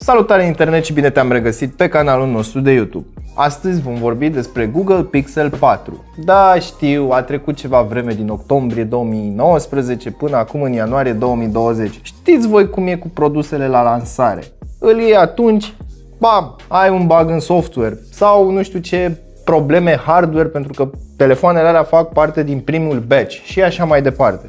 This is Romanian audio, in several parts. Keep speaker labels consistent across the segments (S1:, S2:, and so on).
S1: Salutare internet și bine te-am regăsit pe canalul nostru de YouTube. Astăzi vom vorbi despre Google Pixel 4. Da, știu, a trecut ceva vreme din octombrie 2019 până acum în ianuarie 2020. Știți voi cum e cu produsele la lansare. Îl iei atunci, bam, ai un bug în software sau nu știu ce probleme hardware pentru că telefoanele alea fac parte din primul batch și așa mai departe.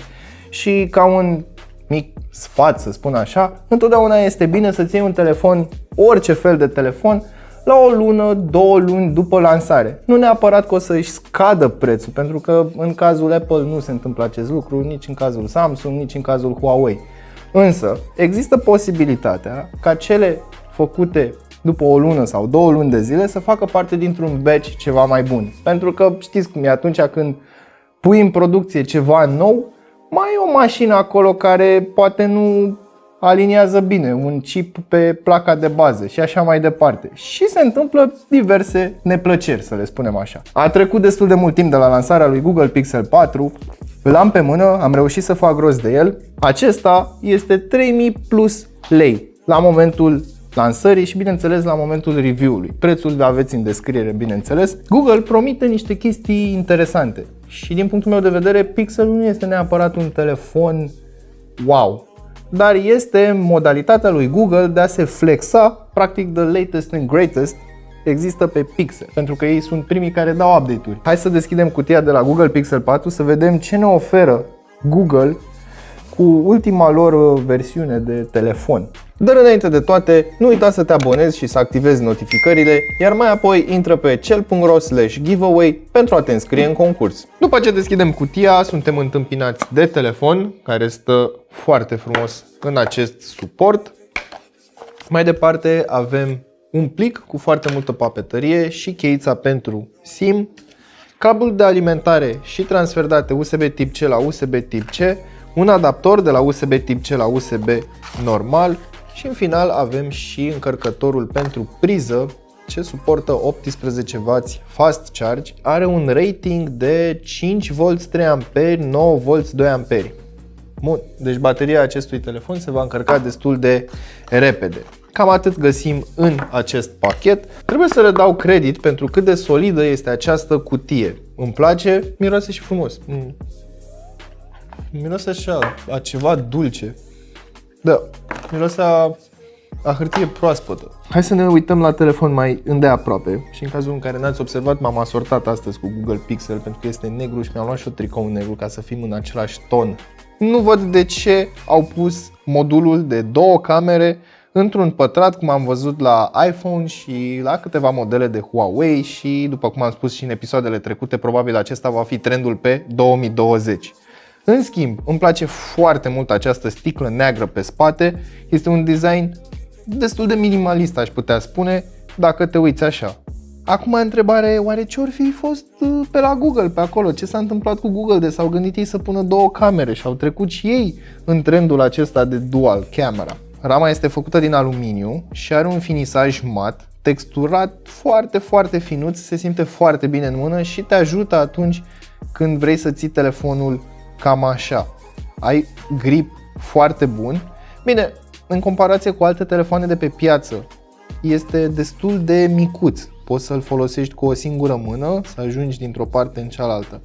S1: Și ca un mic sfat, să spun așa, întotdeauna este bine să-ți iei un telefon, orice fel de telefon, la o lună, 2 luni după lansare. Nu neapărat că o să își scadă prețul, pentru că în cazul Apple nu se întâmplă acest lucru, nici în cazul Samsung, nici în cazul Huawei. Însă, există posibilitatea ca cele făcute după o lună sau 2 luni de zile să facă parte dintr-un batch ceva mai bun. Pentru că știți cum e, atunci când pui în producție ceva nou, mai e o mașină acolo care poate nu aliniază bine un chip pe placa de bază și așa mai departe. Și se întâmplă diverse neplăceri, să le spunem așa. A trecut destul de mult timp de la lansarea lui Google Pixel 4, îl am pe mână, am reușit să fac rost de el. Acesta este 3000 plus lei la momentul lansării și bineînțeles la momentul review-ului. Prețul le aveți în descriere, bineînțeles. Google promite niște chestii interesante și din punctul meu de vedere Pixel nu este neapărat un telefon wow, dar este modalitatea lui Google de a se flexa, practic the latest and greatest există pe Pixel, pentru că ei sunt primii care dau update-uri. Hai să deschidem cutia de la Google Pixel 4 să vedem ce ne oferă Google cu ultima lor versiune de telefon. Dar înainte de toate, nu uita să te abonezi și să activezi notificările, iar mai apoi intră pe cel.ro/giveaway pentru a te înscrie în concurs. După ce deschidem cutia, suntem întâmpinați de telefon, care stă foarte frumos în acest suport. Mai departe avem un plic cu foarte multă papeterie și cheița pentru SIM, cablul de alimentare și transfer date USB tip C la USB tip C, un adaptor de la USB tip C la USB normal și în final avem și încărcătorul pentru priză ce suportă 18W fast charge, are un rating de 5V 3A, 9V 2A. Bun, deci bateria acestui telefon se va încărca destul de repede. Cam atât găsim în acest pachet. Trebuie să le dau credit pentru cât de solidă este această cutie. Îmi place, miroase și frumos. Miroase așa, a ceva dulce. Da, miroase a hârtie proaspătă. Hai să ne uităm la telefon mai îndeaproape și în cazul în care n-ați observat, m-am asortat astăzi cu Google Pixel pentru că este negru și mi-am luat și o tricou negru ca să fim în același ton. Nu văd de ce au pus modulul de 2 camere într-un pătrat, cum am văzut la iPhone și la câteva modele de Huawei și, după cum am spus și în episoadele trecute, probabil acesta va fi trendul pe 2020. În schimb, îmi place foarte mult această sticlă neagră pe spate, este un design destul de minimalist, aș putea spune, dacă te uiți așa. Acum întrebarea e, oare ce-or fi fost pe la Google, pe acolo? Ce s-a întâmplat cu Google de s-au gândit ei să pună 2 camere și au trecut și ei în trendul acesta de dual camera? Rama este făcută din aluminiu și are un finisaj mat, texturat foarte finuț, se simte foarte bine în mână și te ajută atunci când vrei să ții telefonul cam așa. Ai grip foarte bun. Bine, în comparație cu alte telefoane de pe piață, este destul de micuț. Poți să-l folosești cu o singură mână, să ajungi dintr-o parte în cealaltă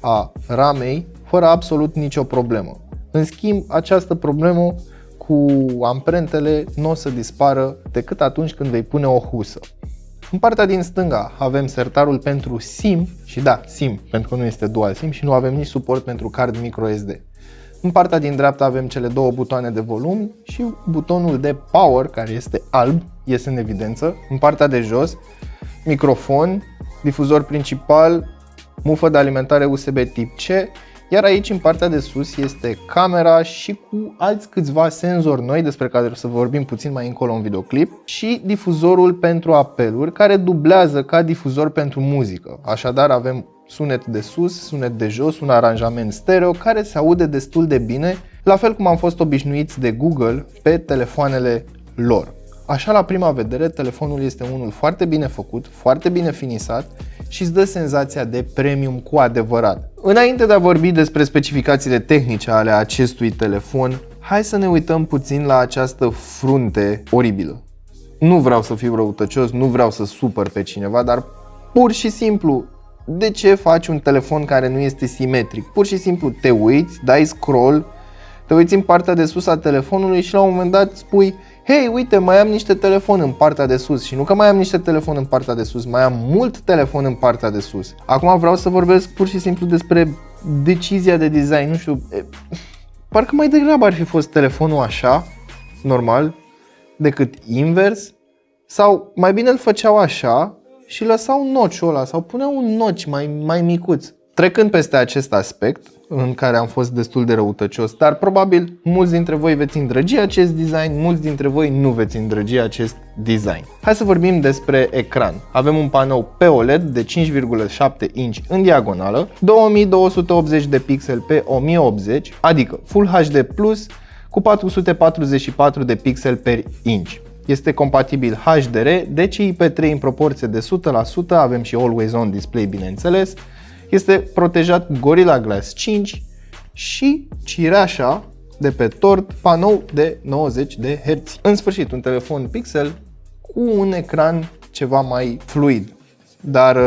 S1: a ramei, fără absolut nicio problemă. În schimb, această problemă cu amprentele nu o să dispară decât atunci când vei pune o husă. În partea din stânga avem sertarul pentru SIM și da, SIM, pentru că nu este dual SIM și nu avem nici suport pentru card microSD. În partea din dreapta avem cele 2 butoane de volum și butonul de power, care este alb, iese în evidență. În partea de jos, microfon, difuzor principal, mufă de alimentare USB tip C, iar aici în partea de sus este camera și cu alți câțiva senzori noi despre care o să vorbim puțin mai încolo în videoclip și difuzorul pentru apeluri care dublează ca difuzor pentru muzică. Așadar avem sunet de sus, sunet de jos, un aranjament stereo care se aude destul de bine, la fel cum am fost obișnuiți de Google pe telefoanele lor. Așa, la prima vedere, telefonul este unul foarte bine făcut, foarte bine finisat și îți dă senzația de premium cu adevărat. Înainte de a vorbi despre specificațiile tehnice ale acestui telefon, hai să ne uităm puțin la această frunte oribilă. nu vreau să fiu răutăcios, nu vreau să supăr pe cineva, dar pur și simplu, de ce faci un telefon care nu este simetric? Pur și simplu te uiți, dai scroll, te uiți în partea de sus a telefonului și la un moment dat spui: hei, uite, mai am niște telefon în partea de sus. Și nu că mai am niște telefon în partea de sus, mai am mult telefon în partea de sus. Acum vreau să vorbesc pur și simplu despre decizia de design. Nu știu, parcă mai degrabă ar fi fost telefonul așa, normal, decât invers. Sau mai bine îl făceau așa și lăsau notch-ul ăla sau puneau un notch mai micuț. Trecând peste acest aspect, în care am fost destul de răutăcios, dar probabil mulți dintre voi veți îndrăgi acest design, mulți dintre voi nu veți îndrăgi acest design. Hai să vorbim despre ecran. Avem un panou pe OLED de 5,7 inch în diagonală, 2280 de pixeli pe 1080, adică Full HD Plus cu 444 de pixeli per inch. Este compatibil HDR, DCI-P3 în proporție de 100%, avem și Always On Display, bineînțeles. Este protejat Gorilla Glass 5 și cireașa de pe tort, panou de 90 de Hz. În sfârșit, un telefon Pixel cu un ecran ceva mai fluid. Dar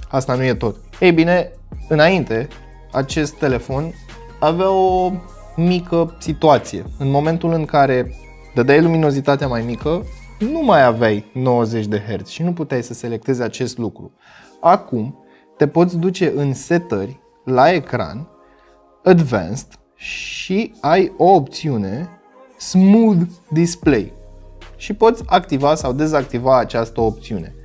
S1: asta nu e tot. Ei bine, înainte, acest telefon avea o mică situație. În momentul în care dădeai luminozitatea mai mică, nu mai aveai 90 de Hz și nu puteai să selectezi acest lucru. Acum te poți duce în setări, la ecran, Advanced și ai o opțiune Smooth Display și poți activa sau dezactiva această opțiune.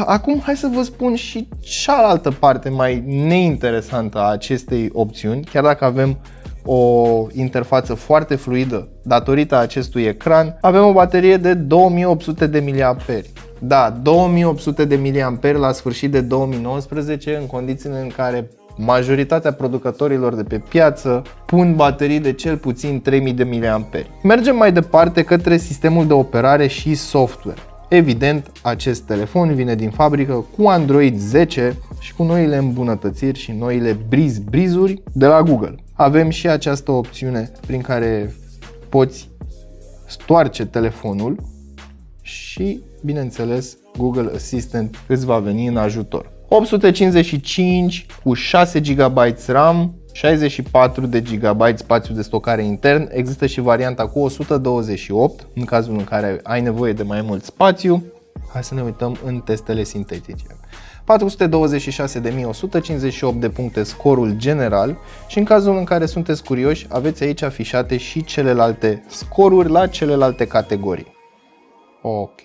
S1: Acum hai să vă spun și cealaltă parte mai neinteresantă a acestei opțiuni, chiar dacă avem o interfață foarte fluidă datorită acestui ecran, avem o baterie de 2800 de mAh. Da, 2800 de mAh la sfârșit de 2019, în condițiile în care majoritatea producătorilor de pe piață pun baterii de cel puțin 3000 de mAh. Mergem mai departe către sistemul de operare și software. Evident, acest telefon vine din fabrică cu Android 10 și cu noile îmbunătățiri și noile brizuri de la Google. Avem și această opțiune prin care poți stoarce telefonul și, bineînțeles, Google Assistant îți va veni în ajutor. 855 cu 6 GB RAM, 64 de GB spațiu de stocare intern. Există și varianta cu 128 în cazul în care ai nevoie de mai mult spațiu. Hai să ne uităm în testele sintetice. 426.158 de puncte scorul general și în cazul în care sunteți curioși, aveți aici afișate și celelalte scoruri la celelalte categorii. Ok.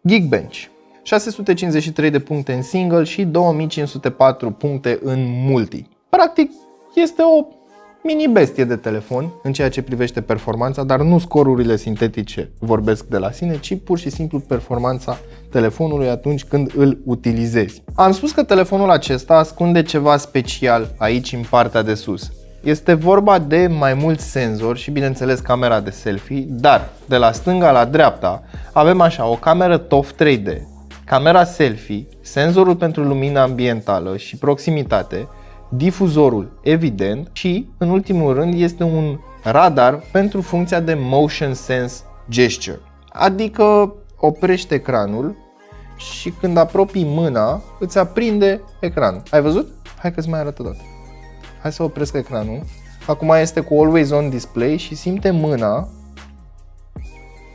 S1: Geekbench. 653 de puncte în single și 2504 puncte în multi. Practic este o mini bestie de telefon în ceea ce privește performanța, dar nu scorurile sintetice vorbesc de la sine, ci pur și simplu performanța telefonului atunci când îl utilizezi. Am spus că telefonul acesta ascunde ceva special aici în partea de sus. Este vorba de mai mulți senzori și bineînțeles camera de selfie, dar de la stânga la dreapta avem așa o cameră TOF 3D, camera selfie, senzorul pentru lumină ambientală și proximitate, difuzorul evident și, în ultimul rând, este un radar pentru funcția de Motion Sense Gesture. Adică oprește ecranul și când apropii mâna, îți aprinde ecranul. Ai văzut? Hai că îți mai arăt o dată. Hai să opresc ecranul. Acum este cu Always On Display și simte mâna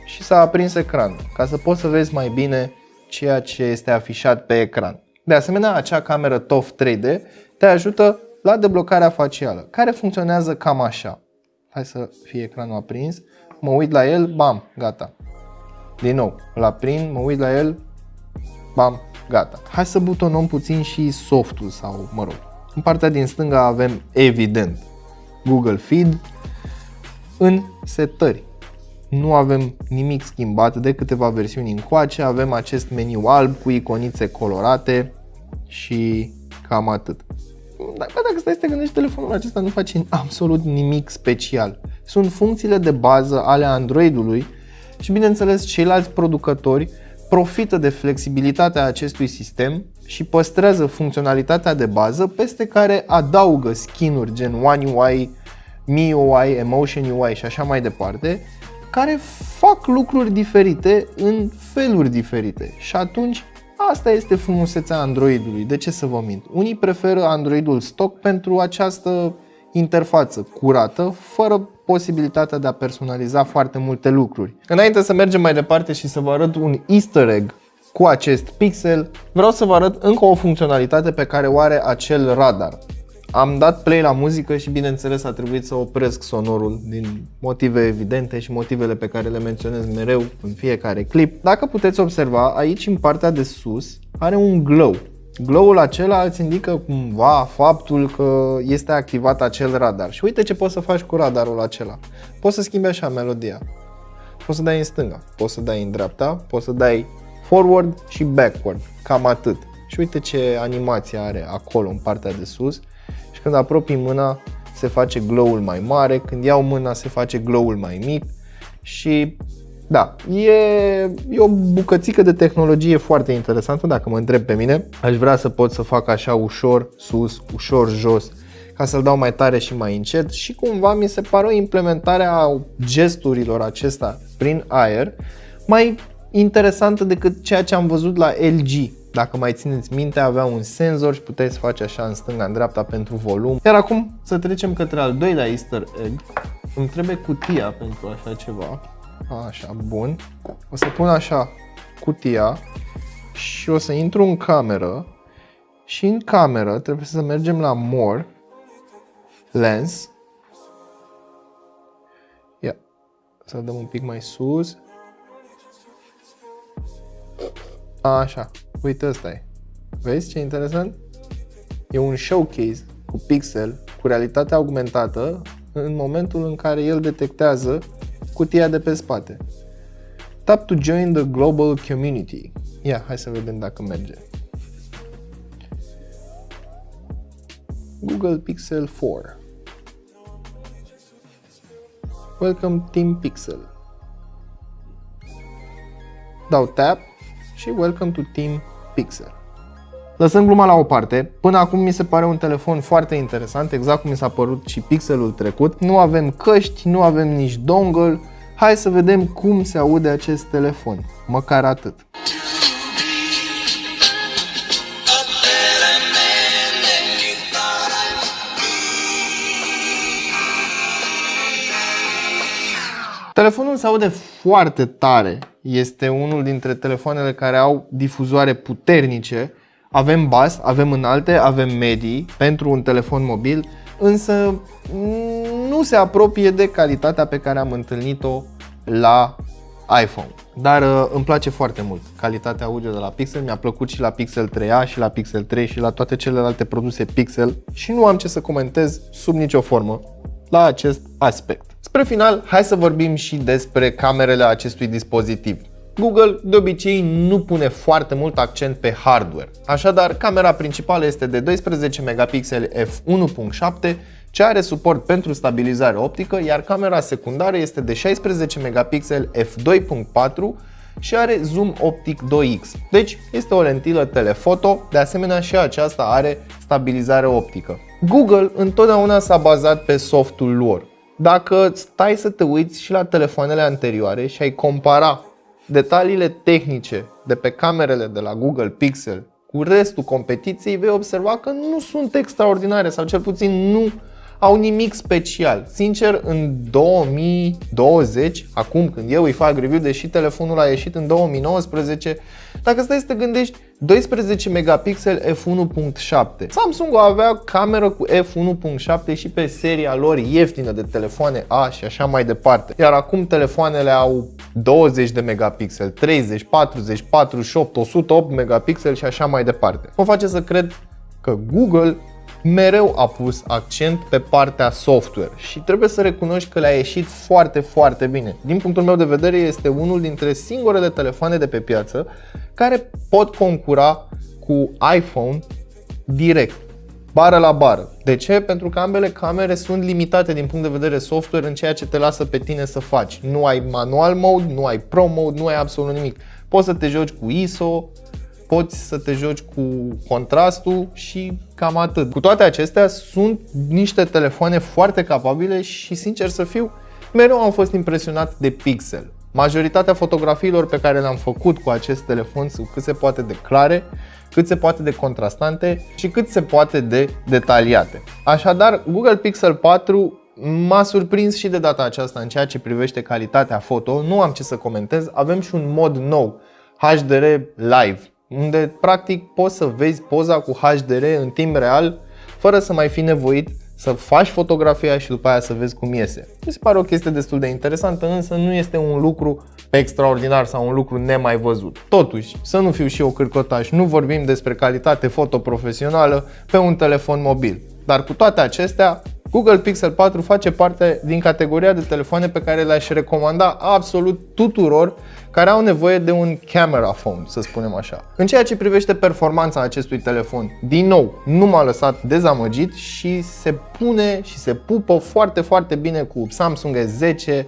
S1: și s-a aprins ecranul, ca să poți să vezi mai bine ceea ce este afișat pe ecran. De asemenea, acea cameră TOF 3D te ajută la deblocarea facială, care funcționează cam așa. Hai să fie ecranul aprins, mă uit la el, bam, gata. Din nou, îl aprind, mă uit la el, bam, gata. Hai să butonăm puțin și softul sau, mă rog. În partea din stânga avem, evident, Google Feed. În setări nu avem nimic schimbat de câteva versiuni încoace, avem acest meniu alb cu iconițe colorate și cam atât. Dacă stai să te gândești, telefonul acesta nu face absolut nimic special. Sunt funcțiile de bază ale Android-ului și bineînțeles ceilalți producători profită de flexibilitatea acestui sistem și păstrează funcționalitatea de bază, peste care adaugă skin-uri gen One UI, MIUI, Emotion UI și așa mai departe, care fac lucruri diferite în feluri diferite. Și atunci asta este frumusețea Androidului. De ce să vă mint? Unii preferă Androidul stock pentru această interfață curată, fără posibilitatea de a personaliza foarte multe lucruri. Înainte să mergem mai departe și să vă arăt un easter egg cu acest Pixel, vreau să vă arăt încă o funcționalitate pe care o are acel radar. Am dat play la muzică și bineînțeles a trebuit să opresc sonorul din motive evidente și motivele pe care le menționez mereu în fiecare clip. Dacă puteți observa, aici în partea de sus are un glow. Glow-ul acela îți indică cumva faptul că este activat acel radar. Și uite ce poți să faci cu radarul acela. Poți să schimbi așa melodia. Poți să dai în stânga, poți să dai în dreapta, poți să dai forward și backward. Cam atât. Și uite ce animație are acolo în partea de sus. Și când apropii mâna se face glow-ul mai mare, când iau mâna se face glow-ul mai mic. Și da, e o bucățică de tehnologie foarte interesantă dacă mă întreb pe mine. Aș vrea să pot să fac așa ușor sus, ușor jos, ca să-l dau mai tare și mai încet și cumva mi se pare o implementare a gesturilor acestea prin aer mai interesantă decât ceea ce am văzut la LG. Dacă mai țineți minte, avea un senzor și puteai să faci așa în stânga, în dreapta pentru volum. Iar acum să trecem către al doilea easter egg. Îmi trebuie cutia pentru așa ceva. Așa, bun. O să pun așa cutia și o să intru în cameră și în cameră trebuie să mergem la More, Lens. Ia, să dăm un pic mai sus. Așa, uite, ăsta e. Vezi ce interesant? E un showcase cu pixel, cu realitate augmentată în momentul în care el detectează cutia de pe spate. Tap to join the global community. Ia, hai să vedem dacă merge. Google Pixel 4. Welcome Team Pixel. Dau tap și Welcome to Team Pixel. Lăsând gluma la o parte, până acum mi se pare un telefon foarte interesant, exact cum mi s-a părut și Pixelul trecut. Nu avem căști, nu avem nici dongle. Hai să vedem cum se aude acest telefon, măcar atât. Telefonul se aude foarte tare, este unul dintre telefoanele care au difuzoare puternice. Avem bas, avem înalte, avem medii pentru un telefon mobil, însă nu se apropie de calitatea pe care am întâlnit-o la iPhone. Dar îmi place foarte mult calitatea audio de la Pixel, mi-a plăcut și la Pixel 3a și la Pixel 3 și la toate celelalte produse Pixel și nu am ce să comentez sub nicio formă la acest aspect. Spre final, hai să vorbim și despre camerele acestui dispozitiv. Google de obicei nu pune foarte mult accent pe hardware. Așadar, camera principală este de 12 megapixeli f1.7, ce are suport pentru stabilizare optică, iar camera secundară este de 16 megapixeli f2.4 și are zoom optic 2x. Deci este o lentilă telefoto, de asemenea și aceasta are stabilizare optică. Google întotdeauna s-a bazat pe softul lor. Dacă stai să te uiți și la telefoanele anterioare și ai compara detaliile tehnice de pe camerele de la Google Pixel cu restul competiției, vei observa că nu sunt extraordinare sau cel puțin nu au nimic special. Sincer, în 2020, acum când eu îi fac review, deși telefonul a ieșit în 2019, dacă stai să te gândești, 12 megapixeli f1.7. Samsung avea cameră cu f1.7 și pe seria lor ieftină de telefoane A și așa mai departe. Iar acum telefoanele au 20 de megapixeli, 30, 40, 48, 108 megapixeli și așa mai departe. Mă face să cred că Google mereu a pus accent pe partea software și trebuie să recunoști că le-a ieșit foarte, foarte bine. Din punctul meu de vedere, este unul dintre singurele telefoane de pe piață care pot concura cu iPhone direct, bară la bară. De ce? Pentru că ambele camere sunt limitate din punct de vedere software în ceea ce te lasă pe tine să faci. Nu ai manual mode, nu ai pro mode, nu ai absolut nimic. Poți să te joci cu ISO, poți să te joci cu contrastul și cam atât. Cu toate acestea, sunt niște telefoane foarte capabile și, sincer să fiu, Mereu am fost impresionat de pixel. Majoritatea fotografiilor pe care le-am făcut cu acest telefon sunt cât se poate de clare, cât se poate de contrastante și cât se poate de detaliate. Așadar, Google Pixel 4 m-a surprins și de data aceasta în ceea ce privește calitatea foto. Nu am ce să comentez, avem și un mod nou, HDR Live, unde practic poți să vezi poza cu HDR în timp real, fără să mai fii nevoit să faci fotografia și după aia să vezi cum iese. Mi se pare o chestie destul de interesantă, însă nu este un lucru extraordinar sau un lucru nemai văzut. Totuși, să nu fiu și eu cârcotaș, nu vorbim despre calitate foto profesională pe un telefon mobil. Dar cu toate acestea, Google Pixel 4 face parte din categoria de telefoane pe care le-aș recomanda absolut tuturor care au nevoie de un camera phone, să spunem așa. În ceea ce privește performanța acestui telefon, din nou, nu m-a lăsat dezamăgit și se pune și se pupă foarte, foarte bine cu Samsung S10,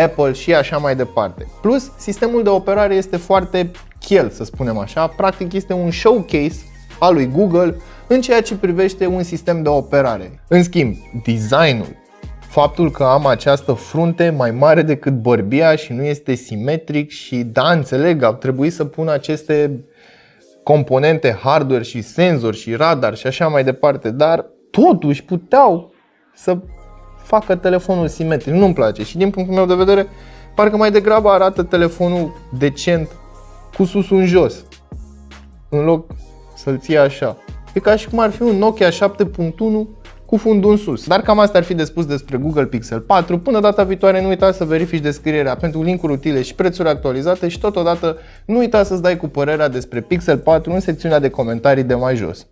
S1: Apple și așa mai departe. Plus, sistemul de operare este foarte chel, să spunem așa, practic este un showcase al lui Google în ceea ce privește un sistem de operare. În schimb, designul, faptul că am această frunte mai mare decât bărbia și nu este simetric și da, înțeleg, au trebuit să pun aceste componente hardware și senzori și radar și așa mai departe, dar totuși puteau să facă telefonul simetric. Nu-mi place și din punctul meu de vedere parcă mai degrabă arată telefonul decent cu susul în jos, în loc să-l ții așa. E ca și cum ar fi un Nokia 7.1 cu fundul în sus. Dar cam asta ar fi de spus despre Google Pixel 4. Până data viitoare nu uita să verifici descrierea pentru linkuri utile și prețuri actualizate și totodată nu uita să-ți dai cu părerea despre Pixel 4 în secțiunea de comentarii de mai jos.